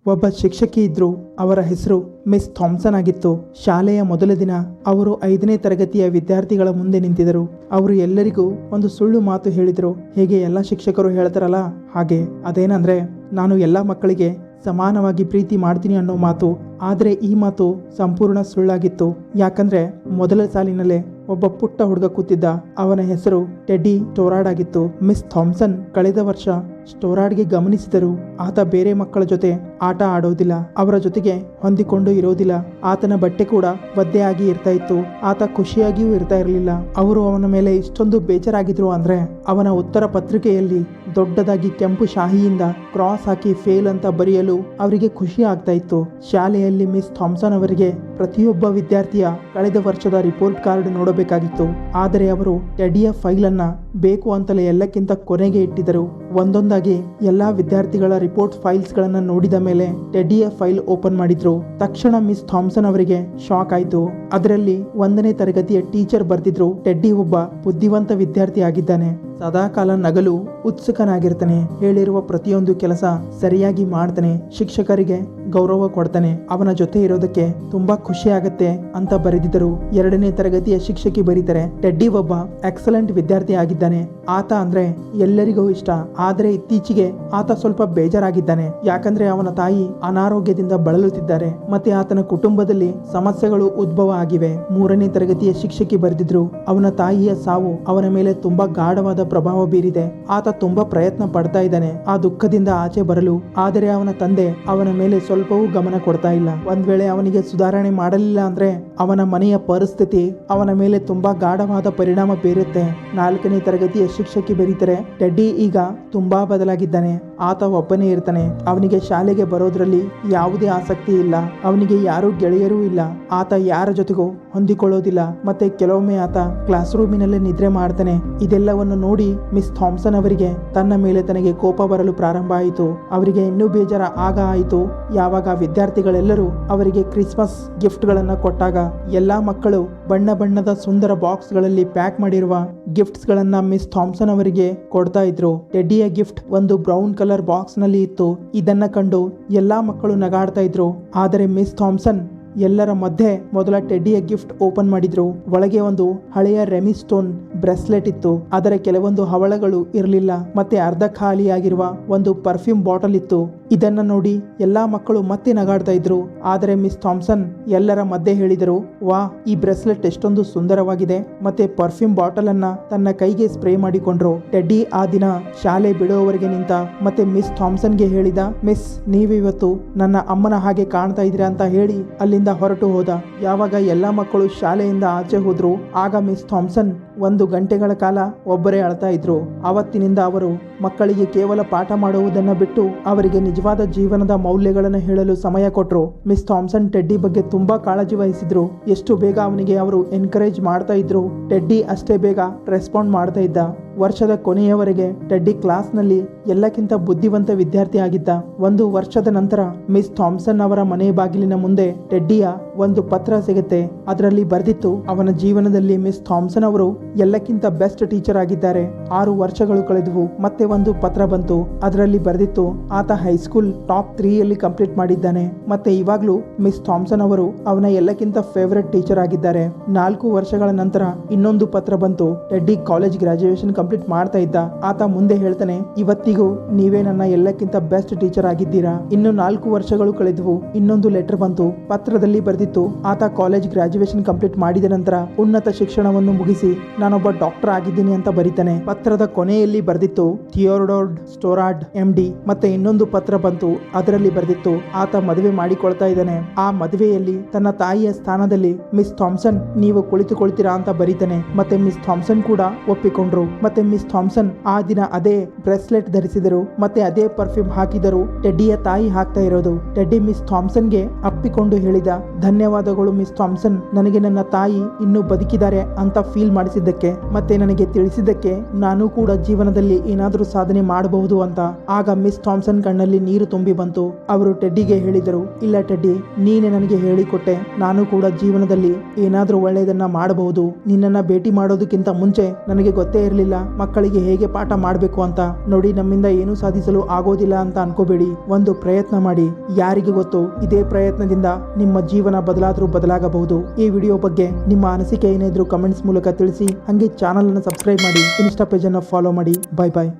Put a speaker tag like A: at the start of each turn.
A: ಒಬ್ಬ ಶಿಕ್ಷಕಿ ಇದ್ರು. ಅವರ ಹೆಸರು ಮಿಸ್ ಥಾಮ್ಸನ್ ಆಗಿತ್ತು. ಶಾಲೆಯ ಮೊದಲ ದಿನ ಅವರು 5ನೇ ತರಗತಿಯ ವಿದ್ಯಾರ್ಥಿಗಳ ಮುಂದೆ ನಿಂತಿದ್ದರು. ಅವರು ಎಲ್ಲರಿಗೂ ಒಂದು ಸುಳ್ಳು ಮಾತು ಹೇಳಿದರು. ಹೇಗೆ ಎಲ್ಲ ಶಿಕ್ಷಕರು ಹೇಳ್ತಾರಲ್ಲ ಹಾಗೆ. ಅದೇನಂದ್ರೆ, ನಾನು ಎಲ್ಲ ಮಕ್ಕಳಿಗೆ ಸಮಾನವಾಗಿ ಪ್ರೀತಿ ಮಾಡ್ತೀನಿ ಅನ್ನೋ ಮಾತು. ಆದರೆ ಈ ಮಾತು ಸಂಪೂರ್ಣ ಸುಳ್ಳಾಗಿತ್ತು. ಯಾಕಂದ್ರೆ ಮೊದಲ ಸಾಲಿನಲ್ಲೇ ಒಬ್ಬ ಪುಟ್ಟ ಹುಡುಗ ಕೂತಿದ್ದ. ಅವನ ಹೆಸರು ಟೆಡ್ಡಿ ಸ್ಟೋರಾಡ್ ಆಗಿತ್ತು. ಮಿಸ್ ಥಾಮ್ಸನ್ ಕಳೆದ ವರ್ಷ ಸ್ಟೋರಾಡ್ಗೆ ಗಮನಿಸಿದರು. ಆತ ಬೇರೆ ಮಕ್ಕಳ ಜೊತೆ ಆಟ ಆಡೋದಿಲ್ಲ, ಅವರ ಜೊತೆಗೆ ಹೊಂದಿಕೊಂಡು ಇರೋದಿಲ್ಲ. ಆತನ ಬಟ್ಟೆ ಕೂಡ ಒದ್ದೆಯಾಗಿ ಇರ್ತಾ ಇತ್ತು. ಆತ ಖುಷಿಯಾಗಿಯೂ ಇರ್ತಾ ಇರಲಿಲ್ಲ. ಅವರು ಅವನ ಮೇಲೆ ಇಷ್ಟೊಂದು ಬೇಜಾರಾಗಿದ್ರು ಅಂದ್ರೆ, ಅವನ ಉತ್ತರ ಪತ್ರಿಕೆಯಲ್ಲಿ ದೊಡ್ಡದಾಗಿ ಕೆಂಪು ಶಾಹಿಯಿಂದ ಕ್ರಾಸ್ ಹಾಕಿ ಫೇಲ್ ಅಂತ ಬರೆಯಲು ಅವರಿಗೆ ಖುಷಿ ಆಗ್ತಾ ಇತ್ತು. ಶಾಲೆಯಲ್ಲಿ ಮಿಸ್ ಥಾಮ್ಸನ್ ಅವರಿಗೆ ಪ್ರತಿಯೊಬ್ಬ ವಿದ್ಯಾರ್ಥಿಯ ಕಳೆದ ವರ್ಷದ ರಿಪೋರ್ಟ್ ಕಾರ್ಡ್ ನೋಡಬೇಕಾಗಿತ್ತು. ಆದರೆ ಅವರು ಟೆಡ್ಡಿಯ ಫೈಲ್ ಅನ್ನ ಬೇಕು ಅಂತಲೇ ಎಲ್ಲಕ್ಕಿಂತ ಕೊನೆಗೆ ಇಟ್ಟಿದ್ದರು. ಒಂದೊಂದಾಗಿ ಎಲ್ಲಾ ವಿದ್ಯಾರ್ಥಿಗಳ ರಿಪೋರ್ಟ್ ಫೈಲ್ಸ್ ಗಳನ್ನ ನೋಡಿದ ಮೇಲೆ ಟೆಡ್ಡಿಯ ಫೈಲ್ ಓಪನ್ ಮಾಡಿದ್ರು. ತಕ್ಷಣ ಮಿಸ್ ಥಾಮ್ಸನ್ ಅವರಿಗೆ ಶಾಕ್ ಆಯ್ತು. ಅದರಲ್ಲಿ 1ನೇ ತರಗತಿಯ ಟೀಚರ್ ಬರ್ದಿದ್ರು, ಟೆಡ್ಡಿ ಒಬ್ಬ ಬುದ್ಧಿವಂತ ವಿದ್ಯಾರ್ಥಿ ಆಗಿದ್ದಾನೆ, ಸದಾಕಾಲ ನಗಲು ಉತ್ಸುಕನಾಗಿರ್ತಾನೆ, ಹೇಳಿರುವ ಪ್ರತಿಯೊಂದು ಕೆಲಸ ಸರಿಯಾಗಿ ಮಾಡ್ತಾನೆ, ಶಿಕ್ಷಕರಿಗೆ ಗೌರವ ಕೊಡ್ತಾನೆ, ಅವನ ಜೊತೆ ಇರೋದಕ್ಕೆ ತುಂಬಾ ಖುಷಿ ಆಗತ್ತೆ ಅಂತ ಬರೆದಿದ್ದರು. 2ನೇ ತರಗತಿಯ ಶಿಕ್ಷಕಿ ಬರೀತಾರೆ, ಟೆಡ್ಡಿ ಒಬ್ಬ ಎಕ್ಸಲೆಂಟ್ ವಿದ್ಯಾರ್ಥಿ ಆಗಿದ್ದಾನೆ. ಆತ ಅಂದ್ರೆ ಎಲ್ಲರಿಗೂ ಇಷ್ಟ. ಆದ್ರೆ ಇತ್ತೀಚೆಗೆ ಆತ ಸ್ವಲ್ಪ ಬೇಜಾರಾಗಿದ್ದಾನೆ. ಯಾಕಂದ್ರೆ ಅವನ ತಾಯಿ ಅನಾರೋಗ್ಯದಿಂದ ಬಳಲುತ್ತಿದ್ದಾರೆ. ಮತ್ತೆ ಆತನ ಕುಟುಂಬದಲ್ಲಿ ಸಮಸ್ಯೆಗಳು ಉದ್ಭವ ಆಗಿವೆ. 3ನೇ ತರಗತಿಯ ಶಿಕ್ಷಕಿ ಬರೆದಿದ್ರು, ಅವನ ತಾಯಿಯ ಸಾವು ಅವನ ಮೇಲೆ ತುಂಬಾ ಗಾಢವಾದ ಪ್ರಭಾವ ಬೀರಿದೆ. ಆತ ತುಂಬಾ ಪ್ರಯತ್ನ ಪಡ್ತಾ ಇದ್ದಾನೆ ಆ ದುಃಖದಿಂದ ಆಚೆ ಬರಲು. ಆದರೆ ಅವನ ತಂದೆ ಅವನ ಮೇಲೆ ಸ್ವಲ್ಪವೂ ಗಮನ ಕೊಡ್ತಾ ಇಲ್ಲ. ಒಂದ್ ವೇಳೆ ಅವನಿಗೆ ಸುಧಾರಣೆ ಮಾಡಲಿಲ್ಲ ಅಂದ್ರೆ ಅವನ ಮನೆಯ ಪರಿಸ್ಥಿತಿ ಅವನ ಮೇಲೆ ತುಂಬಾ ಗಾಢವಾದ ಪರಿಣಾಮ ಬೀರುತ್ತೆ. 4ನೇ ತರಗತಿಯ ಶಿಕ್ಷಕಿ ಬರೀತಾರೆ, ಟೆಡ್ಡಿ ಈಗ ತುಂಬಾ ಬದಲಾಗಿದ್ದಾನೆ. ಆತ ಒಬ್ಬನೇ ಇರ್ತಾನೆ. ಅವನಿಗೆ ಶಾಲೆಗೆ ಬರೋದ್ರಲ್ಲಿ ಯಾವುದೇ ಆಸಕ್ತಿ ಇಲ್ಲ. ಅವನಿಗೆ ಯಾರೂ ಗೆಳೆಯರೂ ಇಲ್ಲ. ಆತ ಯಾರ ಜೊತೆಗೂ ಹೊಂದಿಕೊಳ್ಳೋದಿಲ್ಲ. ಮತ್ತೆ ಕೆಲವೊಮ್ಮೆ ಆತ ಕ್ಲಾಸ್ ರೂಮಿನಲ್ಲೇ ನಿದ್ರೆ ಮಾಡ್ತಾನೆ. ಇದೆಲ್ಲವನ್ನು ನೋಡಿ ಮಿಸ್ ಥಾಮ್ಸನ್ ಅವರಿಗೆ ತನ್ನ ಮೇಲೆ ತನಗೆ ಕೋಪ ಬರಲು ಪ್ರಾರಂಭ ಆಯಿತು. ಅವರಿಗೆ ಇನ್ನೂ ಬೇಜಾರ ಆಗ ಆಯಿತು ಯಾವಾಗ ವಿದ್ಯಾರ್ಥಿಗಳೆಲ್ಲರೂ ಅವರಿಗೆ ಕ್ರಿಸ್ಮಸ್ ಗಿಫ್ಟ್ ಗಳನ್ನ ಕೊಟ್ಟಾಗ ಎಲ್ಲಾ ಮಕ್ಕಳು ಬಣ್ಣ ಬಣ್ಣದ ಸುಂದರ ಬಾಕ್ಸ್ ಗಳಲ್ಲಿ ಪ್ಯಾಕ್ ಮಾಡಿರುವ ಗಿಫ್ಟ್ಸ್ ಗಳನ್ನ ಮಿಸ್ ಥಾಮ್ಸನ್ ಅವರಿಗೆ ಕೊಡ್ತಾ ಇದ್ರು. ಟೆಡ್ಡಿಯ ಗಿಫ್ಟ್ ಒಂದು ಬ್ರೌನ್ ಕಲರ್ ಬಾಕ್ಸ್ ನಲ್ಲಿ ಇತ್ತು. ಇದನ್ನ ಕಂಡು ಎಲ್ಲಾ ಮಕ್ಕಳು ನಗಾಡ್ತಾ ಇದ್ರು. ಆದರೆ ಮಿಸ್ ಥಾಮ್ಸನ್ ಎಲ್ಲರ ಮಧ್ಯೆ ಮೊದಲ ಟೆಡ್ಡಿಯ ಗಿಫ್ಟ್ ಓಪನ್ ಮಾಡಿದ್ರು. ಒಳಗೆ ಒಂದು ಹಳೆಯ ರೆಮಿ ಸ್ಟೋನ್ ಬ್ರೆಸ್ಲೆಟ್ ಇತ್ತು. ಅದರ ಕೆಲವೊಂದು ಹವಳಗಳು ಇರಲಿಲ್ಲ. ಮತ್ತೆ ಅರ್ಧ ಖಾಲಿಯಾಗಿರುವ ಒಂದು ಪರ್ಫ್ಯೂಮ್ ಬಾಟಲ್ ಇತ್ತು. ಇದನ್ನ ನೋಡಿ ಎಲ್ಲಾ ಮಕ್ಕಳು ಮತ್ತೆ ನಗಾಡ್ತಾ ಇದ್ರು. ಆದರೆ ಮಿಸ್ ಥಾಮ್ಸನ್ ಎಲ್ಲರ ಮಧ್ಯೆ ಹೇಳಿದರು, ವಾ, ಈ ಬ್ರೆಸ್ಲೆಟ್ ಎಷ್ಟೊಂದು ಸುಂದರವಾಗಿದೆ. ಮತ್ತೆ ಪರ್ಫ್ಯೂಮ್ ಬಾಟಲ್ ಅನ್ನ ತನ್ನ ಕೈಗೆ ಸ್ಪ್ರೇ ಮಾಡಿಕೊಂಡ್ರು. ಟೆಡ್ಡಿ ಆ ದಿನ ಶಾಲೆ ಬಿಡುವವರೆಗೆ ನಿಂತ. ಮತ್ತೆ ಮಿಸ್ ಥಾಮ್ಸನ್ಗೆ ಹೇಳಿದ, ಮಿಸ್, ನೀವಿವತ್ತು ನನ್ನ ಅಮ್ಮನ ಹಾಗೆ ಕಾಣ್ತಾ ಇದ್ದೀರಾ ಅಂತ ಹೇಳಿ ಅಲ್ಲಿಂದ ಹೊರಟು ಹೋದ. ಯಾವಾಗ ಎಲ್ಲಾ ಮಕ್ಕಳು ಶಾಲೆಯಿಂದ ಆಚೆ ಹೋದ್ರು ಆಗ ಮಿಸ್ ಥಾಮ್ಸನ್ 1 ಗಂಟೆಗಳ ಕಾಲ ಒಬ್ಬರೇ ಅಳ್ತಾ ಇದ್ರು. ಅವತ್ತಿನಿಂದ ಅವರು ಮಕ್ಕಳಿಗೆ ಕೇವಲ ಪಾಠ ಮಾಡುವುದನ್ನ ಬಿಟ್ಟು ಅವರಿಗೆ ನಿಜವಾದ ಜೀವನದ ಮೌಲ್ಯಗಳನ್ನು ಹೇಳಲು ಸಮಯ ಕೊಟ್ರು. ಮಿಸ್ ಥಾಮ್ಸನ್ ಟೆಡ್ಡಿ ಬಗ್ಗೆ ತುಂಬಾ ಕಾಳಜಿ ವಹಿಸಿದ್ರು. ಎಷ್ಟು ಬೇಗ ಅವನಿಗೆ ಅವರು ಎನ್ಕರೇಜ್ ಮಾಡ್ತಾ ಇದ್ರು, ಟೆಡ್ಡಿ ಅಷ್ಟೇ ಬೇಗ ರೆಸ್ಪಾಂಡ್ ಮಾಡ್ತಾ ಇದ್ದ. ವರ್ಷದ ಕೊನೆಯವರೆಗೆ ಟೆಡ್ಡಿ ಕ್ಲಾಸ್ನಲ್ಲಿ ಎಲ್ಲಕ್ಕಿಂತ ಬುದ್ಧಿವಂತ ವಿದ್ಯಾರ್ಥಿ ಆಗಿದ್ದ. 1 ವರ್ಷದ ನಂತರ ಮಿಸ್ ಥಾಮ್ಸನ್ ಅವರ ಮನೆ ಬಾಗಿಲಿನ ಮುಂದೆ ಟೆಡ್ಡಿಯ ಒಂದು ಪತ್ರ ಸಿಗುತ್ತೆ. ಅದರಲ್ಲಿ ಬರೆದಿತ್ತು, ಅವನ ಜೀವನದಲ್ಲಿ ಮಿಸ್ ಥಾಮ್ಸನ್ ಅವರು ಎಲ್ಲಕ್ಕಿಂತ ಬೆಸ್ಟ್ ಟೀಚರ್ ಆಗಿದ್ದಾರೆ. 6 ವರ್ಷಗಳು ಕಳೆದವು. ಮತ್ತೆ ಒಂದು ಪತ್ರ ಬಂತು. ಅದರಲ್ಲಿ ಬರೆದಿತ್ತು, ಆತ ಹೈಸ್ಕೂಲ್ ಟಾಪ್ 3ಯಲ್ಲಿ ಕಂಪ್ಲೀಟ್ ಮಾಡಿದ್ದಾನೆ. ಮತ್ತೆ ಇವಾಗ್ಲೂ ಮಿಸ್ ಥಾಮ್ಸನ್ ಅವರು ಅವನ ಎಲ್ಲಕ್ಕಿಂತ ಫೇವರೆಟ್ ಟೀಚರ್ ಆಗಿದ್ದಾರೆ. 4 ವರ್ಷಗಳ ನಂತರ ಇನ್ನೊಂದು ಪತ್ರ ಬಂತು. ಟೆಡ್ಡಿ ಕಾಲೇಜ್ ಗ್ರಾಜುಯೇಷನ್ ಕಂಪ್ಲೀಟ್ ಮಾಡ್ತಾ ಇದ್ದ. ಆತ ಮುಂದೆ ಹೇಳ್ತಾನೆ, ಇವತ್ತಿಗೂ ನೀವೇ ನನ್ನ ಎಲ್ಲಕ್ಕಿಂತ ಬೆಸ್ಟ್ ಟೀಚರ್ ಆಗಿದ್ದೀರಾ. ಇನ್ನು 4 ವರ್ಷಗಳು ಕಳೆದವು. ಇನ್ನೊಂದು ಲೆಟರ್ ಬಂತು. ಪತ್ರದಲ್ಲಿ ಬರೆದಿತ್ತು, ಆತ ಕಾಲೇಜ್ ಗ್ರಾಜುಯೇಷನ್ ಕಂಪ್ಲೀಟ್ ಮಾಡಿದ ನಂತರ ಉನ್ನತ ಶಿಕ್ಷಣವನ್ನು ಮುಗಿಸಿ ನಾನೊಬ್ಬ ಡಾಕ್ಟರ್ ಆಗಿದ್ದೀನಿ ಅಂತ ಬರೀತಾನೆ. ಪತ್ರದ ಕೊನೆಯಲ್ಲಿ ಬರೆದಿತ್ತು, ಥಿಯೋಡೋರ್ ಸ್ಟೋರಾಡ್ MD. ಮತ್ತೆ ಇನ್ನೊಂದು ಪತ್ರ ಬಂತು. ಅದರಲ್ಲಿ ಬರೆದಿತ್ತು, ಆತ ಮದುವೆ ಮಾಡಿಕೊಳ್ತಾ ಇದ್ದಾನೆ. ಆ ಮದುವೆಯಲ್ಲಿ ತನ್ನ ತಾಯಿಯ ಸ್ಥಾನದಲ್ಲಿ ಮಿಸ್ ಥಾಮ್ಸನ್ ನೀವು ಕುಳಿತುಕೊಳ್ತೀರಾ ಅಂತ ಬರೀತಾನೆ. ಮತ್ತೆ ಮಿಸ್ ಥಾಮ್ಸನ್ ಕೂಡ ಒಪ್ಪಿಕೊಂಡ್ರು. ಮತ್ತೆ ಮಿಸ್ ಥಾಮ್ಸನ್ ಆ ದಿನ ಅದೇ ಬ್ರೆಸ್ಲೆಟ್ ಧರಿಸಿದರು. ಮತ್ತೆ ಅದೇ ಪರ್ಫ್ಯೂಮ್ ಹಾಕಿದರು. ಟೆಡ್ಡಿಯ ತಾಯಿ ಹಾಕ್ತಾ ಇರೋದು. ಟೆಡ್ಡಿ ಮಿಸ್ ಥಾಮ್ಸನ್ಗೆ ಅಪ್ಪಿಕೊಂಡು ಹೇಳಿದ, ಧನ್ಯವಾದಗಳು ಮಿಸ್ ಥಾಮ್ಸನ್, ನನಗೆ ನನ್ನ ತಾಯಿ ಇನ್ನೂ ಬದುಕಿದ್ದಾರೆ ಅಂತ ಫೀಲ್ ಮಾಡಿಸಿದ್ದಕ್ಕೆ. ಮತ್ತೆ ನನಗೆ ತಿಳಿಸಿದ್ದಕ್ಕೆ ನಾನು ಕೂಡ ಜೀವನದಲ್ಲಿ ಏನಾದರೂ ಸಾಧನೆ ಮಾಡಬಹುದು ಅಂತ. ಆಗ ಮಿಸ್ ಥಾಮ್ಸನ್ ಕಣ್ಣಲ್ಲಿ ನೀರು ತುಂಬಿ ಬಂತು. ಅವರು ಟೆಡ್ಡಿಗೆ ಹೇಳಿದರು, ಇಲ್ಲ ಟೆಡ್ಡಿ, ನೀನೆ ನನಗೆ ಹೇಳಿಕೊಟ್ಟೆ, ನಾನು ಕೂಡ ಜೀವನದಲ್ಲಿ ಏನಾದರೂ ಒಳ್ಳೆಯದನ್ನ ಮಾಡಬಹುದು. ನಿನ್ನನ್ನ ಭೇಟಿ ಮಾಡೋದಕ್ಕಿಂತ ಮುಂಚೆ ನನಗೆ ಗೊತ್ತೇ ಇರಲಿಲ್ಲ ಮಕ್ಕಳಿಗೆ ಹೇಗೆ ಪಾಠ ಮಾಡಬೇಕು ಅಂತ. ನೋಡಿ, ನಮ್ಮಿಂದ ಏನೂ ಸಾಧಿಸಲು ಆಗೋದಿಲ್ಲ ಅಂತ ಅನ್ಕೋಬೇಡಿ. ಒಂದು ಪ್ರಯತ್ನ ಮಾಡಿ, ಯಾರಿಗೆ ಗೊತ್ತು, ಇದೇ ಪ್ರಯತ್ನದಿಂದ ನಿಮ್ಮ ಜೀವನ ಬದಲಾದರೂ ಬದಲಾಗಬಹುದು. ಈ ವಿಡಿಯೋ ಬಗ್ಗೆ ನಿಮ್ಮ ಅನಿಸಿಕೆ ಏನಾದರೂ ಕಮೆಂಟ್ಸ್ ಮೂಲಕ ತಿಳಿಸಿ. ಹಂಗೆ ಚಾನಲ್ ಅನ್ನು ಸಬ್ಸ್ಕ್ರೈಬ್ ಮಾಡಿ, ಇನ್ಸ್ಟಾ ಪೇಜ್ ಅನ್ನು ಫಾಲೋ ಮಾಡಿ. ಬಾಯ್ ಬಾಯ್.